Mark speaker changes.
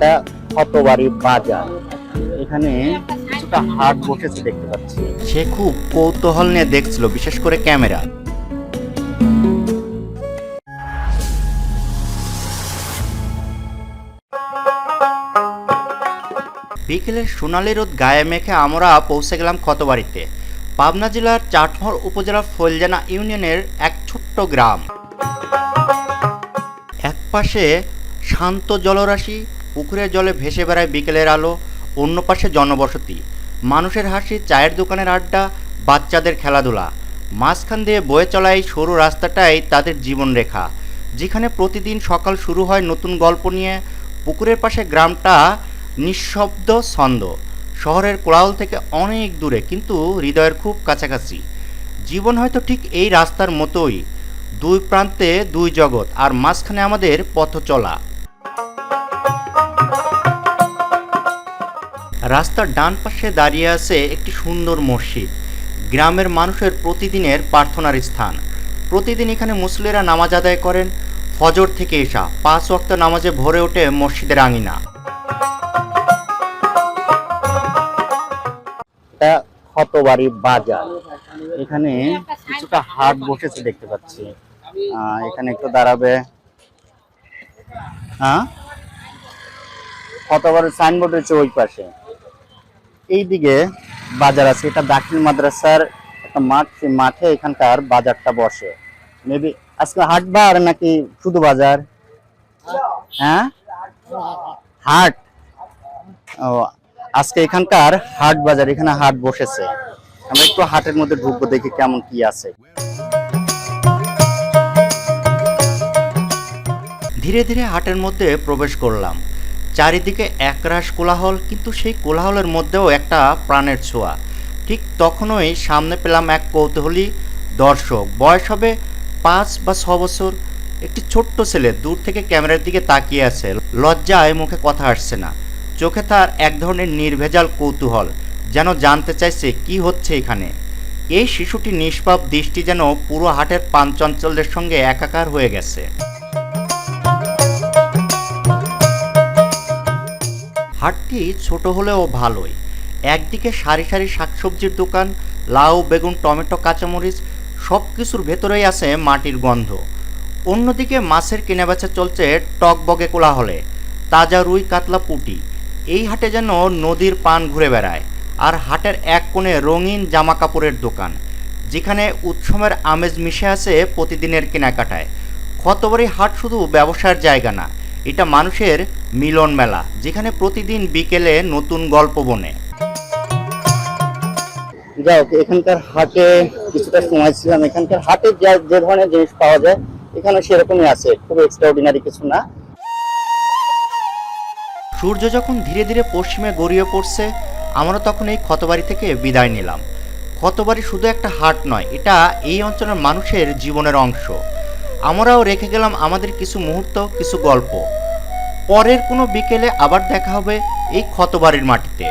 Speaker 1: এটা ক্ষতবাড়ি বাজার। এখানে কিছুটা হাট বসেছে দেখতে পাচ্ছি।
Speaker 2: সে খুব কৌতূহল নিয়ে দেখছিল, বিশেষ করে ক্যামেরা। বিকেলের সোনালি রোদ গায়ে মেখে আমরা পৌঁছে গেলাম ক্ষতবাড়িতে, পাবনা জেলার চাটমোহর উপজেলার ফৈলজানা ইউনিয়নের এক ছোট্ট গ্রাম। এক পাশে শান্ত জলরাশি, পুকুরের জলে ভেসে বেড়ায় বিকেলের আলো, অন্য পাশে জনবসতি, মানুষের হাসি, চায়ের দোকানের আড্ডা, বাচ্চাদের খেলাধুলা। মাঝখান দিয়ে বয়ে চলা এই সরু রাস্তাটাই তাদের জীবনরেখা, যেখানে প্রতিদিন সকাল শুরু হয় নতুন গল্প নিয়ে। পুকুরের পাশে গ্রামটা নিঃশব্দ ছন্দ, শহরের কোলাহল থেকে অনেক দূরে, কিন্তু হৃদয়ের খুব কাছাকাছি। জীবন হয়তো ঠিক এই রাস্তার মতোই, দুই প্রান্তে দুই জগৎ, আর মাঝখানে আমাদের পথ চলা। রাস্তার ডান পাশে দাঁড়িয়ে আছে একটি সুন্দর মসজিদ, গ্রামের মানুষের প্রতিদিনের প্রার্থনার স্থান। প্রতিদিন এখানে মুসল্লিরা নামাজ আদায় করেন। ফজর থেকে এশা 5 ওয়াক্ত নামাজে ভরে ওঠে মসজিদের আঙিনা।
Speaker 1: এটা ক্ষতবাড়ি বাজার। এখানে কিছুটা হাট বসেছে দেখতে পাচ্ছি। এখানে একটু দাঁড়াবে। ক্ষতবাড়ি সাইনবোর্ড রয়েছে ওই পাশে। এইদিকে বাজার আছে। এটা দাখিল মাদ্রাসার একটা মাঠ, সেই মাঠে এখানকার বাজারটা বসে। মেবি আজকে হাটবার নাকি শুধু বাজার? হ্যাঁ, হাট। ও, আজকে এখানকার হাট বাজার, এখানে হাট বসেছে। আমরা একটু হাটের মধ্যে ঢুকবো, দেখি কেমন কি আছে।
Speaker 2: ধীরে ধীরে হাটের মধ্যে প্রবেশ করলাম। চারিদিকে একরাশ কোলাহল, কিন্তু সেই কোলাহলের মধ্যেও একটা প্রাণের ছোঁয়া। ঠিক তখনই সামনে পেলাম এক কৌতূহলী দর্শক। বয়স হবে 5 বা 6 বছর। একটি ছোট্ট ছেলে দূর থেকে ক্যামেরার দিকে তাকিয়ে আছে। লজ্জায় মুখে কথা আসছে না, চোখে তার এক ধরনের নির্ভেজাল কৌতূহল, যেন জানতে চাইছে কি হচ্ছে এখানে। এই শিশুটির নিষ্পাপ দৃষ্টি যেন পুরো হাটের প্রাণচঞ্চলদের সঙ্গে একাকার হয়ে গেছে। হাটটি ছোট হলেও ভালোই। একদিকে সারি সারি শাকসবজির দোকান, লাউ, বেগুন, টমেটো, কাঁচামরিচ, সব কিছুর ভেতরেই আছে মাটির গন্ধ। অন্যদিকে মাছের কেনাবেচা চলছে টকবগে কোলাহলে, তাজা রুই, কাতলা, পুঁটি। এই হাটে যেন নদীর পান ঘুরে বেড়ায়। আর হাটের এক কোণে রঙিন জামা কাপড়ের দোকান, যেখানে উৎসবের আমেজ মিশে আছে প্রতিদিনের কেনাকাটায়। ক্ষতবাড়ি হাট শুধু ব্যবসার জায়গা না, এটা মানুষের মিলন মেলা, যেখানে প্রতিদিন বিকেলে নতুন গল্প বনে।
Speaker 1: যাই হোক, এখানকার হাটে কিছুটা সময় ছিলাম। এখানকার হাটে যে ধরনের জিনিস পাওয়া যায় এখানে সেরকমই আছে, খুব এক্সট্রাঅর্ডিনারি কিছু না।
Speaker 2: সূর্য যখন ধীরে ধীরে পশ্চিমে গড়িয়ে পড়ছে, আমরা তখন এই ক্ষতবাড়ি থেকে বিদায় নিলাম। ক্ষতবাড়ি শুধু একটা হাট নয়, এটা এই অঞ্চলের মানুষের জীবনের অংশ। আমরাও রেখে গেলাম আমাদের কিছু মুহূর্ত, কিছু গল্প। পরের কোনো বিকেলে আবার দেখা হবে এই ক্ষতবাড়ির মাটিতে।